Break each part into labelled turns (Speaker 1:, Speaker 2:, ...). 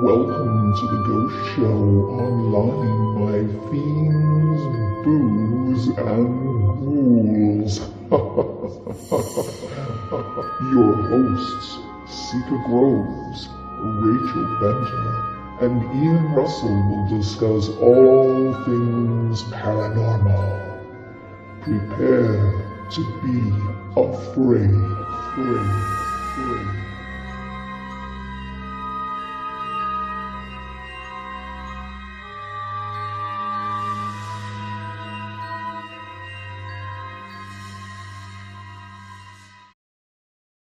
Speaker 1: Welcome to the Ghost Show online, my fiends, booze, and ghouls. Your hosts, Seika Groves, Rachel Benter, and Ian Russell will discuss all things paranormal. Prepare to be afraid.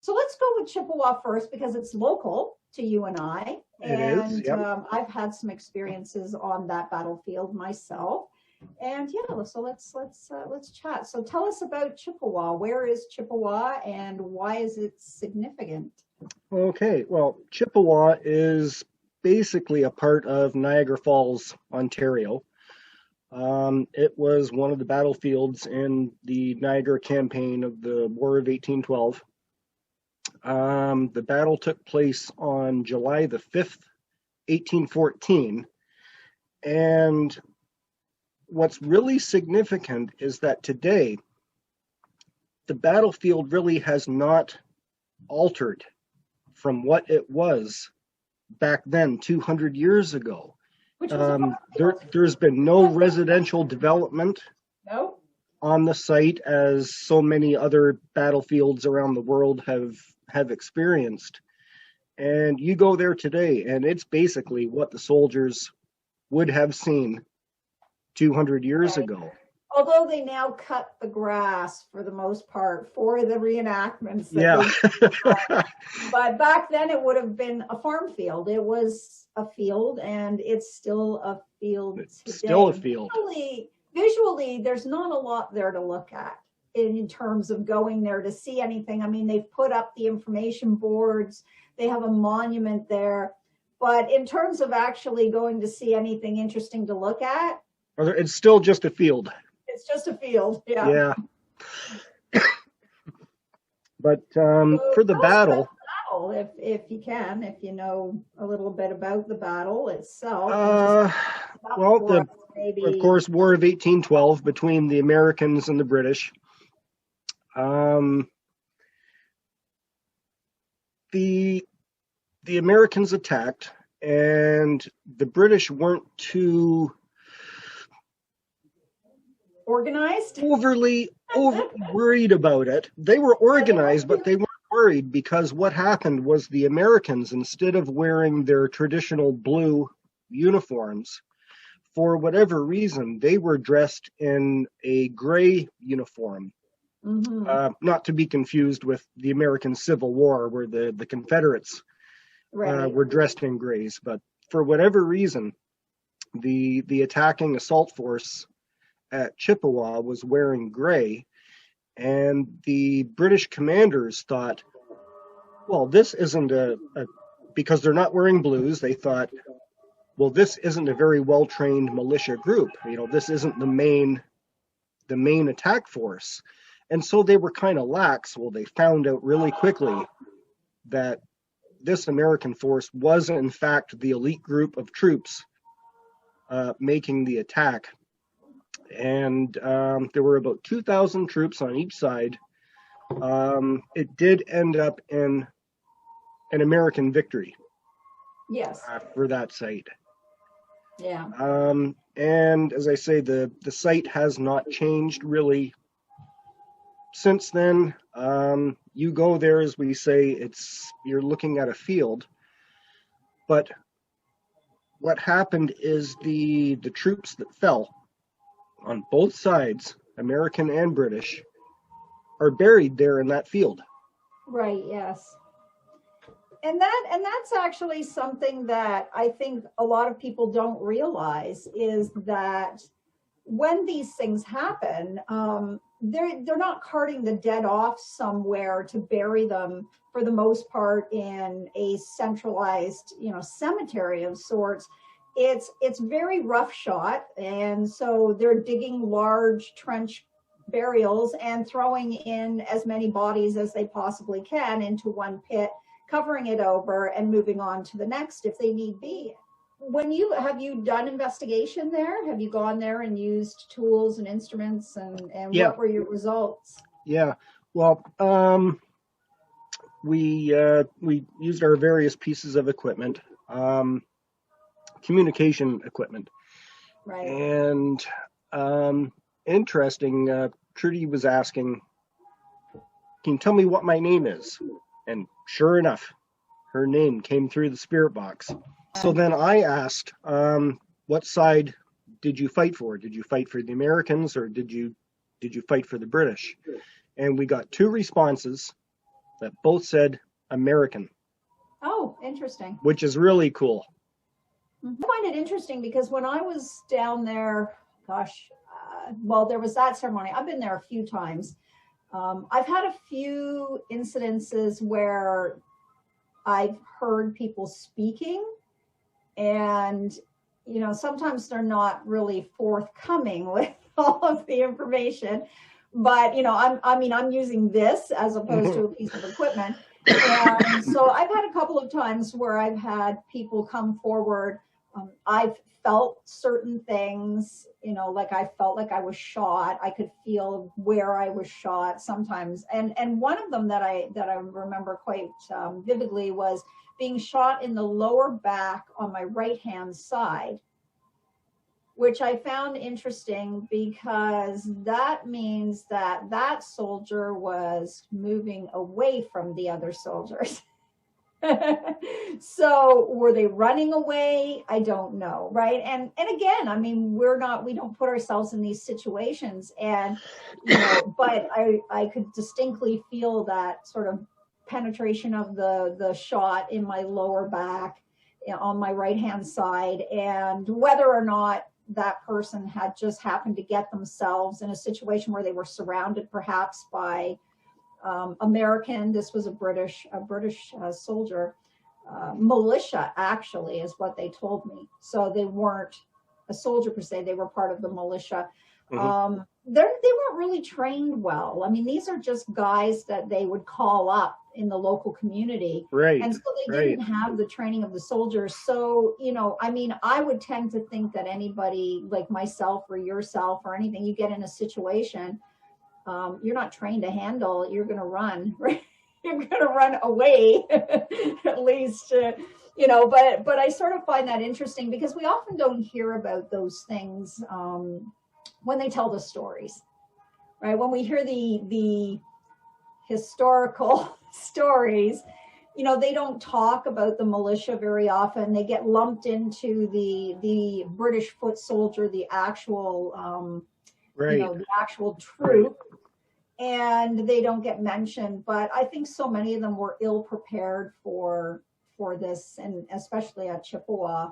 Speaker 2: So let's go with Chippewa first because it's local to you and I.
Speaker 3: It is, yep.
Speaker 2: I've had some experiences on that battlefield myself. And yeah, so let's chat. So tell us about Chippewa. Where is Chippewa and why is it significant?
Speaker 3: Okay, well, Chippewa is basically a part of Niagara Falls, Ontario. It was one of the battlefields in the Niagara campaign of the War of 1812. The battle took place on July the 5th, 1814. And what's really significant is that today, the battlefield really has not altered from what it was back then, 200 years ago. There's been no residential development on the site as so many other battlefields around the world have experienced. And you go there today, and it's basically what the soldiers would have seen 200 years ago.
Speaker 2: Although they now cut the grass for the most part for the reenactments.
Speaker 3: Yeah.
Speaker 2: But back then it would have been a farm field. It was a field, and it's still a field today.
Speaker 3: It's still a field.
Speaker 2: Visually, there's not a lot there to look at in terms of going there to see anything. I mean, they've put up the information boards. They have a monument there. But in terms of actually going to see anything interesting to look at,
Speaker 3: it's still just a field.
Speaker 2: It's just a field, yeah.
Speaker 3: Yeah. But for the battle,
Speaker 2: if you can, if you know a little bit about the battle itself.
Speaker 3: Of course, War of 1812 between the Americans and the British. The Americans attacked, and the British weren't too
Speaker 2: organized,
Speaker 3: overly worried about it. They were organized, but they weren't worried, because what happened was the Americans, instead of wearing their traditional blue uniforms, for whatever reason, they were dressed in a gray uniform.
Speaker 2: Mm-hmm.
Speaker 3: Not to be confused with the American Civil War, where the Confederates were dressed in grays. But for whatever reason, the attacking assault force at Chippewa was wearing gray, and the British commanders thought, well, this isn't because they're not wearing blues, they thought, well, this isn't a very well-trained militia group. This isn't the main attack force. And so they were kind of lax. Well, they found out really quickly that this American force was, in fact, the elite group of troops making the attack. And there were about 2,000 troops on each side. It did end up in an American victory.
Speaker 2: Yes.
Speaker 3: For that site.
Speaker 2: Yeah.
Speaker 3: And as I say, the site has not changed really since then. You go there, as we say, you're looking at a field. But what happened is the troops that fell on both sides, American and British, are buried there in that field.
Speaker 2: Right, yes. And that's actually something that I think a lot of people don't realize, is that when these things happen, they're not carting the dead off somewhere to bury them for the most part in a centralized, cemetery of sorts. It's very roughshod, and so they're digging large trench burials and throwing in as many bodies as they possibly can into one pit covering it over and moving on to the next if they need be. Have you done investigation there? Have you gone there and used tools and instruments, and
Speaker 3: Yeah.
Speaker 2: what were your results?
Speaker 3: Yeah. Well, we used our various pieces of equipment, communication equipment.
Speaker 2: Right.
Speaker 3: And interesting, Trudy was asking, can you tell me what my name is? And sure enough, her name came through the spirit box. So then I asked, what side did you fight for? Did you fight for the Americans, or did you fight for the British? And we got 2 responses that both said American.
Speaker 2: Oh, interesting.
Speaker 3: Which is really cool.
Speaker 2: I find it interesting because when I was down there, there was that ceremony. I've been there a few times. I've had a few incidences where I've heard people speaking, and sometimes they're not really forthcoming with all of the information. But I'm using this as opposed to a piece of equipment, and so I've had a couple of times where I've had people come forward. I've felt certain things, like I felt like I was shot. I could feel where I was shot sometimes. And one of them that I remember quite vividly was being shot in the lower back on my right-hand side, which I found interesting because that means that soldier was moving away from the other soldiers. So were they running away? I don't know, right? And again, we don't put ourselves in these situations, and but I could distinctly feel that sort of penetration of the shot in my lower back on my right hand side, and whether or not that person had just happened to get themselves in a situation where they were surrounded perhaps by American. This was a British soldier. Militia actually is what they told me. So they weren't a soldier per se. They were part of the militia. Mm-hmm. They weren't really trained well. These are just guys that they would call up in the local community.
Speaker 3: Right.
Speaker 2: And so they didn't have the training of the soldiers. So, I would tend to think that anybody like myself or yourself or anything, you get in a situation, you're not trained to handle, you're going to run, right? You're going to run away, at least, but I sort of find that interesting because we often don't hear about those things when they tell the stories, right? When we hear the historical stories, they don't talk about the militia very often. They get lumped into the British foot soldier, the actual, the actual troop. And they don't get mentioned, but I think so many of them were ill prepared for this, and especially at Chippewa.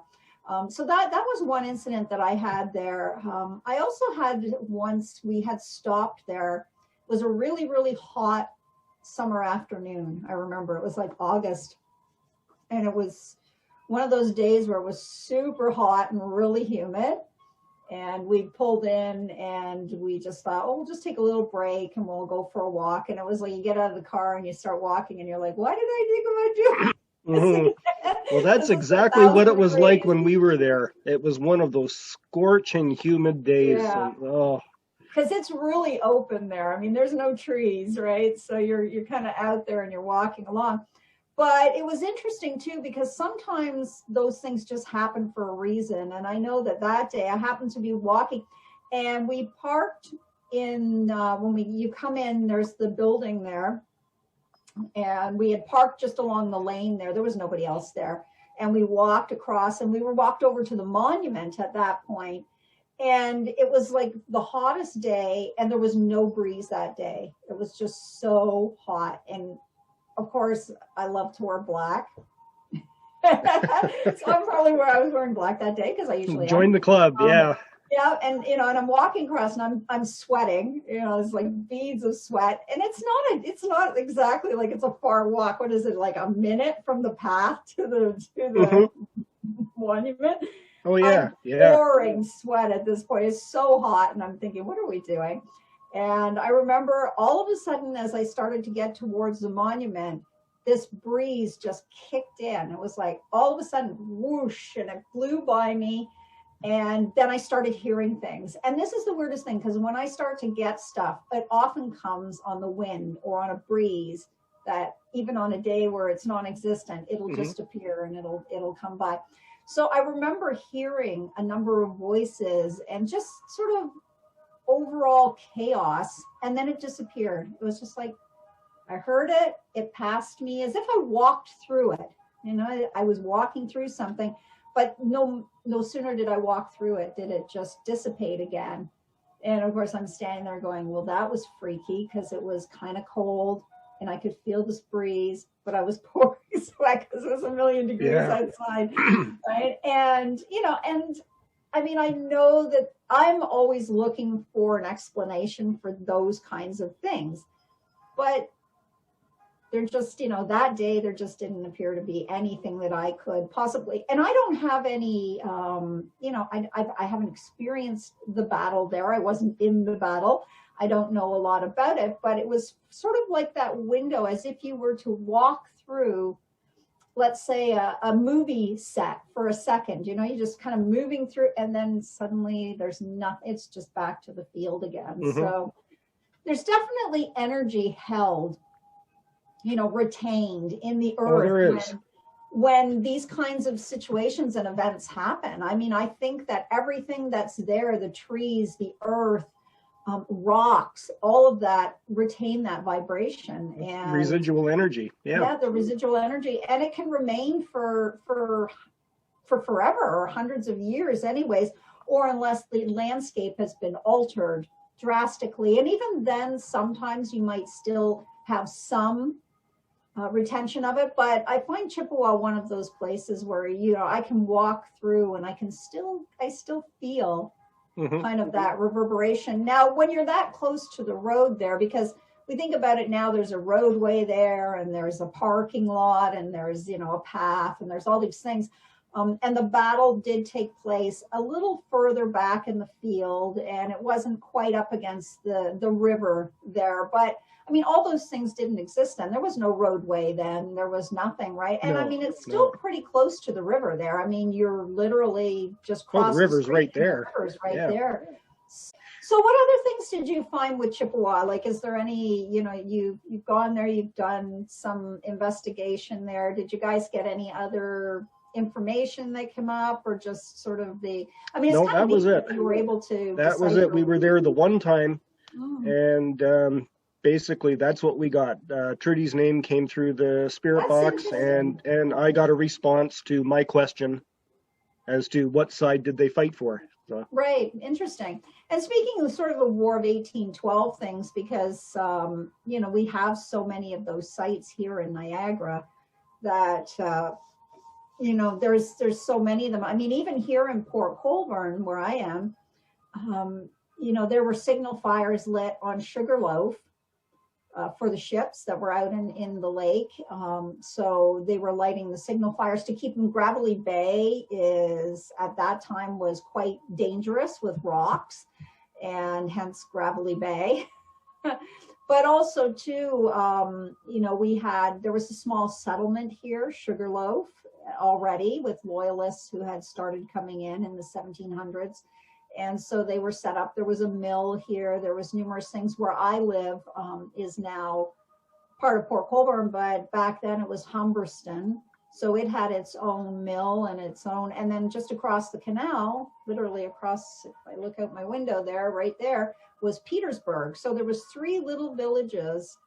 Speaker 2: So that was one incident that I had there. I also had once we had stopped there. It was a really, really hot summer afternoon. I remember it was like August, and it was one of those days where it was super hot and really humid. And we pulled in and we just thought, we'll just take a little break and we'll go for a walk. And it was like you get out of the car and you start walking and you're like, why did I think about doing
Speaker 3: Well, that's exactly what it was like when we were there. It was one of those scorching, humid days.
Speaker 2: Yeah. Because it's really open there. There's no trees, right? So you're kind of out there and you're walking along. But it was interesting, too, because sometimes those things just happen for a reason. And I know that day I happened to be walking and we parked in, you come in, there's the building there. And we had parked just along the lane there. There was nobody else there. And we walked across and we walked over to the monument at that point. And it was like the hottest day and there was no breeze that day. It was just so hot. And of course, I love to wear black. So I'm probably I was wearing black that day because I usually
Speaker 3: join the club, yeah.
Speaker 2: Yeah, and and I'm walking across and I'm sweating. It's like beads of sweat, and it's not exactly like it's a far walk. What is it, like a minute from the path to the monument?
Speaker 3: Oh yeah,
Speaker 2: I'm pouring sweat at this point. It's so hot, and I'm thinking, what are we doing? And I remember all of a sudden, as I started to get towards the monument, this breeze just kicked in. It was like all of a sudden, whoosh, and it flew by me. And then I started hearing things. And this is the weirdest thing, because when I start to get stuff, it often comes on the wind or on a breeze, that even on a day where it's non-existent, it'll just appear and it'll come by. So I remember hearing a number of voices and just sort of overall chaos, and then it disappeared. It was just like, I heard it, it passed me as if I walked through it. You know, I was walking through something, but no sooner did I walk through it, did it just dissipate again. And of course I'm standing there going, well, that was freaky, because it was kind of cold and I could feel this breeze, but I was pouring sweat because it was 1,000,000 degrees outside, right? And, you know, and I mean, I know that I'm always looking for an explanation for those kinds of things, but they're just, you know, that day there just didn't appear to be anything that I could possibly, and I don't have any, you know, I haven't experienced the battle there. I wasn't in the battle. I don't know a lot about it, but it was sort of like that window, as if you were to walk through, let's say, a movie set for a second. You know, you're just kind of moving through, and then suddenly there's nothing. It's just back to the field again. So there's definitely energy held, you know, retained in the earth when these kinds of situations and events happen. I mean, I think that everything that's there, the trees, the earth, rocks, all of that retain that vibration and
Speaker 3: residual energy.
Speaker 2: Yeah, the residual energy, and it can remain for forever, or hundreds of years anyways, or unless the landscape has been altered drastically. And even then, sometimes you might still have some retention of it. But I find Chippewa one of those places where, you know, I can walk through and I still feel kind of that reverberation. Now, when you're that close to the road there, because we think about it now, there's a roadway there and there's a parking lot and there's, you know, a path and there's all these things. And the battle did take place a little further back in the field, and it wasn't quite up against the river there. But I mean, all those things didn't exist then. There was no roadway then. There was nothing, right? And I mean, it's still pretty close to the river there. I mean, you're literally just crossing
Speaker 3: the river's right there.
Speaker 2: The river's right there. So what other things did you find with Chippewa? Like, is there any, you know, you've gone there, you've done some investigation there. Did you guys get any other information that came up, or just sort of the, I mean, it's
Speaker 3: no,
Speaker 2: kind of
Speaker 3: that was it.
Speaker 2: You were able to.
Speaker 3: That was it. We were there the one time, and basically that's what we got. Trudy's name came through the spirit box, and I got a response to my question as to what side did they fight for. So.
Speaker 2: Right, interesting. And speaking of sort of a War of 1812 things, because you know, we have so many of those sites here in Niagara that you know, there's so many of them. I mean, even here in Port Colborne, where I am, you know, there were signal fires lit on Sugarloaf for the ships that were out in the lake. So they were lighting the signal fires to keep them. Gravelly Bay is, at that time, was quite dangerous with rocks, and hence Gravelly Bay. But also too, you know, there was a small settlement here, Sugarloaf, already, with loyalists who had started coming in the 1700s. And so they were set up. There was a mill here. There was numerous things. Where I live is now part of Port Colborne, but back then it was Humberston. So it had its own mill and its own, and then just across the canal, literally across, if I look out my window there, right there, was Petersburg. So there was 3 little villages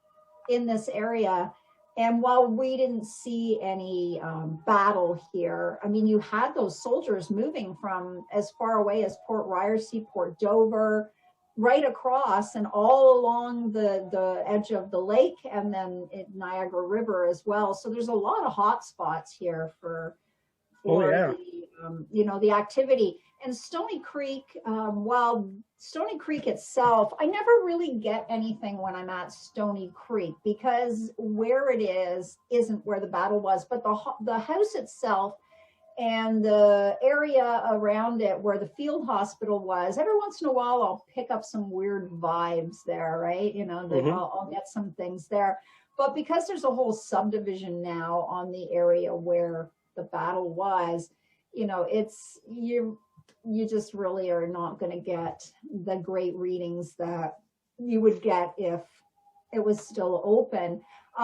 Speaker 2: in this area. And while we didn't see any battle here, I mean, you had those soldiers moving from as far away as Port Ryerson, Port Dover, right across and all along the edge of the lake, and then Niagara River as well. So there's a lot of hot spots here for the, you know, the activity. And Stony Creek, while Stony Creek itself, I never really get anything when I'm at Stony Creek, because where it is isn't where the battle was. But the house itself And the area around it where the field hospital was, every once in a while I'll pick up some weird vibes there, right? You know, like I'll get some things there. But because there's a whole subdivision now on the area where the battle was, you know, it's you just really are not going to get the great readings that you would get if it was still open.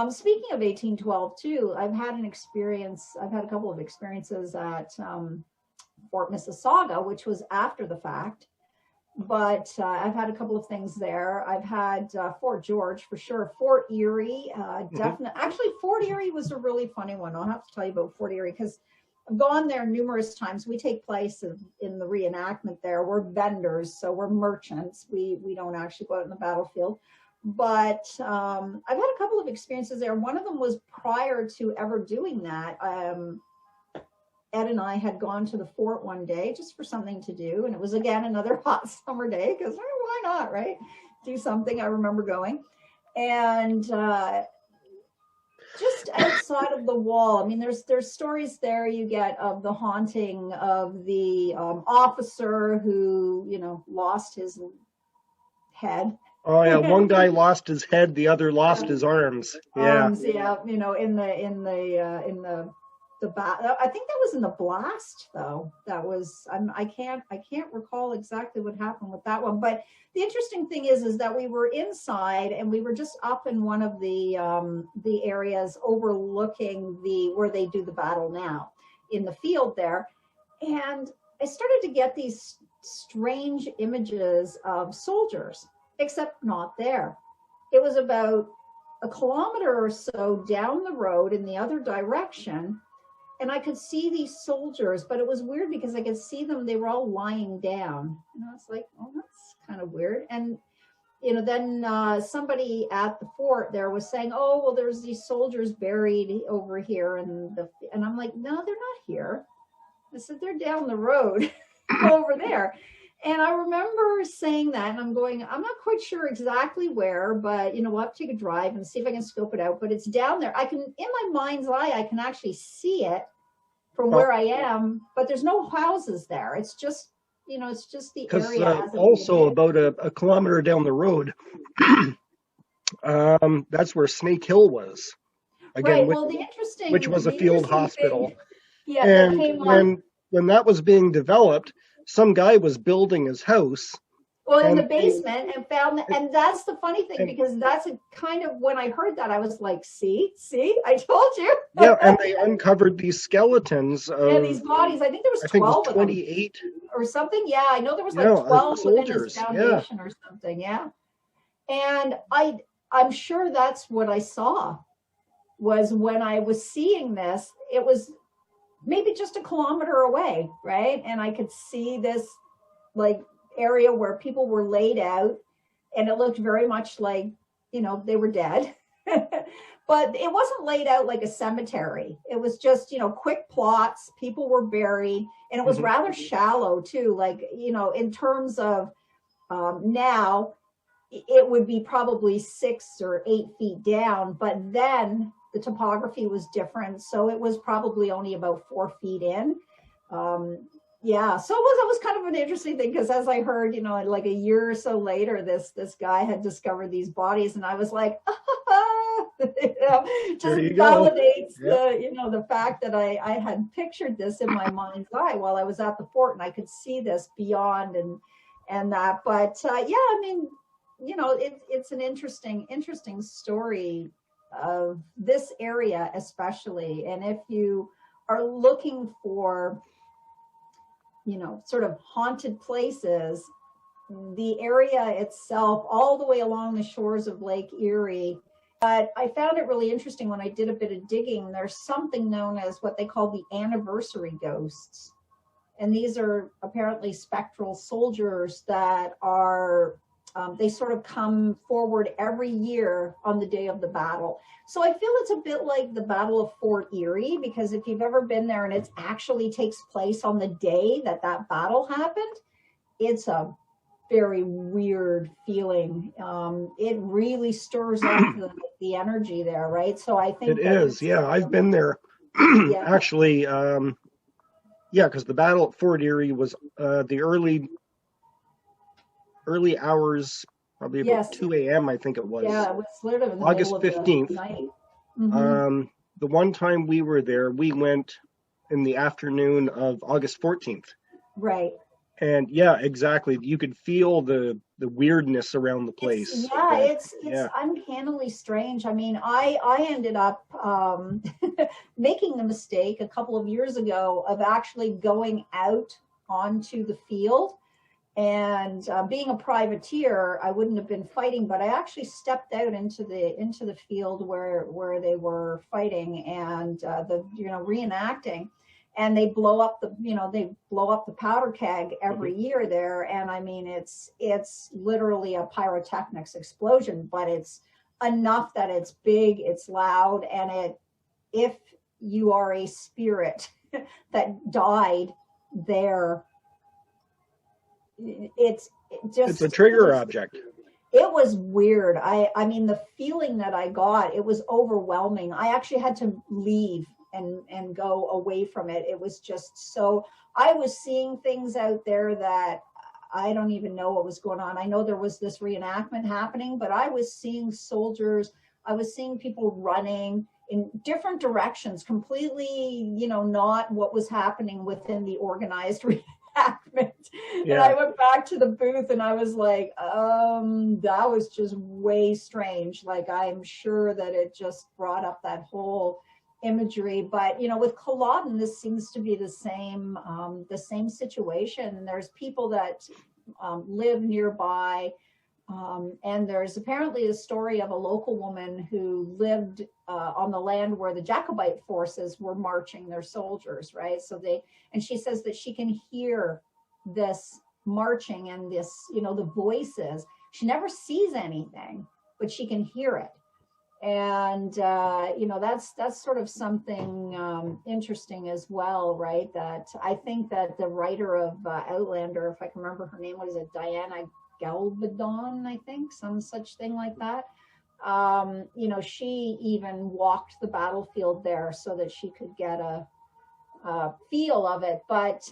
Speaker 2: Speaking of 1812 too, I've had a couple of experiences at Fort Mississauga, which was after the fact, but I've had a couple of things there. I've had Fort George for sure, Fort Erie, definitely. Actually, Fort Erie was a really funny one. I'll have to tell you about Fort Erie because I've gone there numerous times. We take place in the reenactment there. We're vendors, so we're merchants. We don't actually go out in the battlefield. But I've had a couple of experiences there. One of them was prior to ever doing that. Ed and I had gone to the fort one day just for something to do. And it was, again, another hot summer day because why not, right? Do something. I remember going. And just outside of the wall, I mean, there's stories there you get of the haunting of the officer who, you know, lost his head.
Speaker 3: Oh yeah, one guy lost his head, the other lost his arms. Yeah.
Speaker 2: Yeah, you know, in the I think that was in the blast though. That was I can't recall exactly what happened with that one. But the interesting thing is that we were inside and we were just up in one of the areas overlooking where they do the battle now in the field there, and I started to get these strange images of soldiers. Except not there. It was about a kilometer or so down the road in the other direction, and I could see these soldiers, but it was weird because I could see them, they were all lying down. And I was like, oh, that's kind of weird. And, you know, then somebody at the fort there was saying, oh, well, there's these soldiers buried over here. And I'm like, no, they're not here. I said, they're down the road over there. And I remember saying that, and I'm going, I'm not quite sure exactly where, but, you know, we'll have to take a drive and see if I can scope it out. But it's down there. I can, in my mind's eye, I can actually see it from where I am, but there's no houses there. It's just, you know, it's just the area.
Speaker 3: Because also about a kilometer down the road, that's where Snake Hill was. Again,
Speaker 2: right. Well,
Speaker 3: which was a field hospital.
Speaker 2: Thing, yeah.
Speaker 3: And when that was being developed, some guy was building his house.
Speaker 2: Well, in the basement, and found that, and that's the funny thing, because that's a kind of, when I heard that, I was like, see, I told you.
Speaker 3: Yeah, and they uncovered these skeletons of
Speaker 2: these bodies. I think there was 12 of them.
Speaker 3: 28
Speaker 2: or something. Yeah, I know there was like 12
Speaker 3: soldiers
Speaker 2: within his foundation or something. Yeah, and I'm sure that's what I saw was when I was seeing this. It was maybe just a kilometer away, right? And I could see this like area where people were laid out, and it looked very much like, you know, they were dead. But it wasn't laid out like a cemetery. It was just, you know, quick plots. People were buried, and it was rather shallow too. Like, you know, in terms of now, it would be probably 6 or 8 feet down, but then the topography was different, so it was probably only about 4 feet in. Yeah, so it was kind of an interesting thing, because as I heard, you know, like a year or so later, this guy had discovered these bodies, and I was like, you know, just validates the, you know, the fact that I had pictured this in my mind's eye while I was at the fort, and I could see this beyond and that. But yeah, I mean, you know, it's an interesting story of this area especially. And if you are looking for, you know, sort of haunted places, the area itself, all the way along the shores of Lake Erie. But I found it really interesting when I did a bit of digging. There's something known as what they call the anniversary ghosts. And these are apparently spectral soldiers that are, they sort of come forward every year on the day of the battle. So I feel it's a bit like the Battle of Fort Erie, because if you've ever been there and it actually takes place on the day that battle happened, it's a very weird feeling. It really stirs up the energy there, right? So I think
Speaker 3: it is. Yeah, I've been there. Actually, Yeah, because the battle at Fort Erie was the early hours, probably about
Speaker 2: Yes.
Speaker 3: 2 a.m. I think it was.
Speaker 2: Yeah, it was sort of in the
Speaker 3: August
Speaker 2: middle of
Speaker 3: 15th.
Speaker 2: the night. Mm-hmm.
Speaker 3: The one time we were there, we went in the afternoon of August 14th.
Speaker 2: Right.
Speaker 3: And yeah, exactly. You could feel the weirdness around the place.
Speaker 2: It's uncannily strange. I mean, I ended up making the mistake a couple of years ago of actually going out onto the field. And being a privateer, I wouldn't have been fighting, but I actually stepped out into the field where they were fighting and reenacting. And they blow up the powder keg every year there, and I mean it's literally a pyrotechnics explosion, but it's enough that it's big, it's loud, and if you are a spirit that died there, it's
Speaker 3: a trigger object.
Speaker 2: It was weird. I mean, the feeling that I got, it was overwhelming. I actually had to leave and go away from it. It was just so, I was seeing things out there that I don't even know what was going on. I know there was this reenactment happening, but I was seeing soldiers, I was seeing people running in different directions, completely, not what was happening within the organized reenactment. Yeah. And I went back to the booth and I was like, that was just way strange. Like, I'm sure that it just brought up that whole imagery, but with Culloden, this seems to be the same situation. There's people that live nearby, and there's apparently a story of a local woman who lived on the land where the Jacobite forces were marching their soldiers, right? And she says that she can hear this marching and this, the voices. She never sees anything, but she can hear it. And that's sort of something interesting as well, right? That I think that the writer of Outlander, if I can remember her name, what is it, Diana Galvadon, I think, some such thing like that. She even walked the battlefield there so that she could get a feel of it. But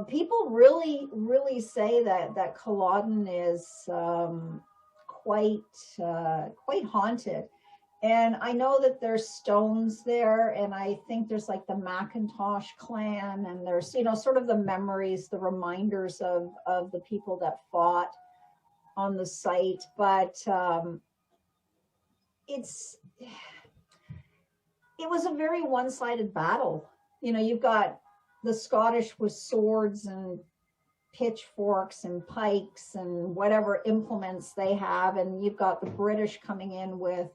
Speaker 2: people really, really say that Culloden is quite haunted. And I know that there's stones there, and I think there's like the Macintosh clan, and there's sort of the memories, the reminders of the people that fought on the site. But it was a very one-sided battle. You've got the Scottish with swords and pitchforks and pikes and whatever implements they have, and you've got the British coming in with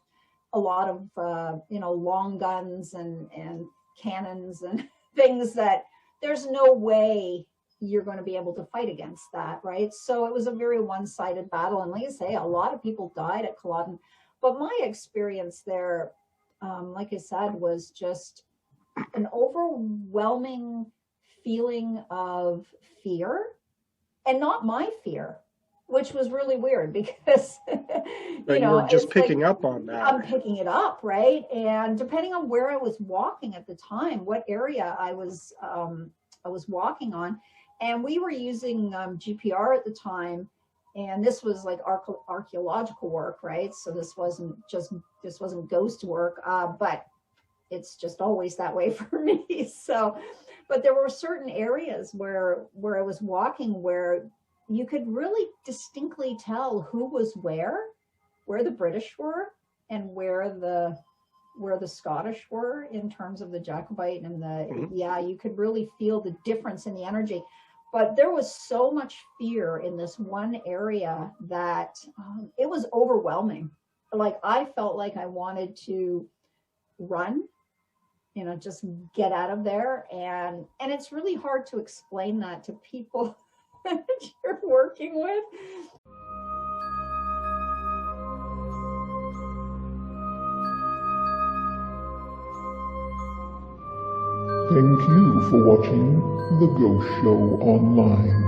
Speaker 2: a lot of long guns and cannons and things that there's no way you're going to be able to fight against that, right? So it was a very one-sided battle, and like I say, a lot of people died at Culloden. But my experience there, like I said, was just an overwhelming feeling of fear. And not my fear, which was really weird because,
Speaker 3: you're just picking up on that.
Speaker 2: I'm picking it up, right? And depending on where I was walking at the time, what area I was walking on, and we were using GPR at the time, and this was like archaeological work, right? So this wasn't ghost work, but it's just always that way for me. So. But there were certain areas where I was walking where you could really distinctly tell who was where the British were and where the Scottish were in terms of the Jacobite and you could really feel the difference in the energy. But there was so much fear in this one area that it was overwhelming. Like, I felt like I wanted to run, just get out of there. And it's really hard to explain that to people that you're working with.
Speaker 1: Thank you for watching The Ghost Show Online.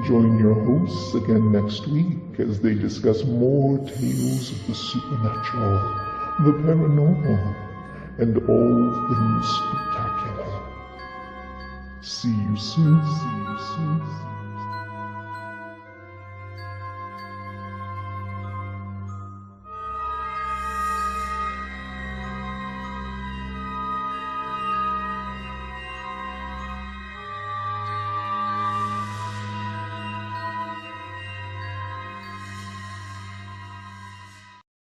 Speaker 1: Join your hosts again next week as they discuss more tales of the supernatural, the paranormal, and all things spectacular. See you soon. See you soon.